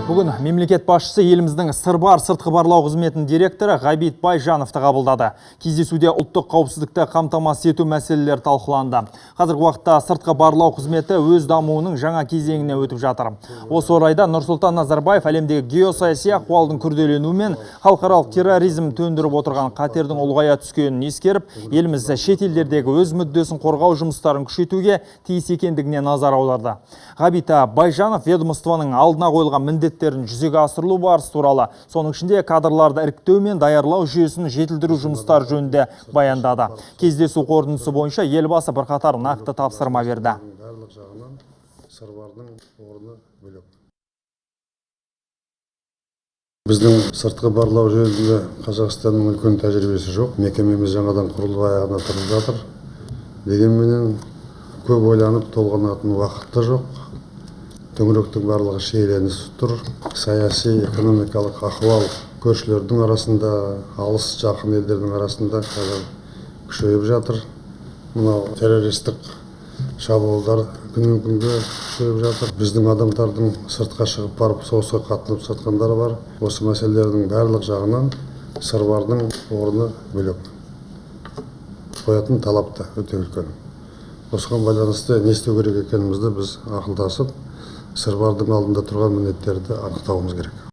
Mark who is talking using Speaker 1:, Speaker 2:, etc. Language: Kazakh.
Speaker 1: Бүгін мемлекет басшысы еліміздің сырбар сыртқы барлау қызметінің директоры Ғабит Байжановты қабылдады. Кездесуде ұлттық қауіпсіздікті қамтамасыз ету мәселелері талқыланды. Қазіргі уақытта сыртқы барлау қызметі өз дамуының жаңа кезеңіне өтіп жатыр. Осы орайда Нұрсұлтан Назарбаев әлемдегі геосаяси ахуалдың күрделенуі мен халықаралық терроризм төндіріп отырған қатердің ұлғая түскенін ескеріп, еліміз шет елдердегі өз мүддесін қорғау жұмыстарын күшейтуге тиіс екендігіне назар аударды. Ғабит Байжанов ведомствоның алдына қойылған міндеттерін жүзеге асырылу барысы туралы, соның ішінде кадрларды іріктеу мен даярлау жүйесін жетілдіру жұмыстары жөнінде баяндады. Кездесу қорытындысы бойынша елбасы бірқатар нақты тапсырма берді.
Speaker 2: Біздің сыртқы барлау жөнінде Қазақстанның үлкен тәжірибесі жоқ. Мекемеміз жаңадан құрылып аяғына тұрып жатыр. Дегенменен көп ойланып толғанатын уақытта жоқ. Төңіректің барлығы шиеленісіп тұр. Саяси, экономикалық ахуал көршілердің арасында, алыс жақын елдердің арасында қазір күшейіп жатыр. Мынау террористік шабуылдар күннен күнге күшейіп жатыр. Біздің адамдардың сыртқа шығып барып соғысқа қатынап жатқандары бар. Осы мәселелердің барлық жағынан сырбардың орны бөлек. Қоятын талап та өте үлкен. Осыған байланысты не істеу керек екенімізді біз ақылдасып, сырбардың алдында тұрған міндеттерді анықтауымыз керек.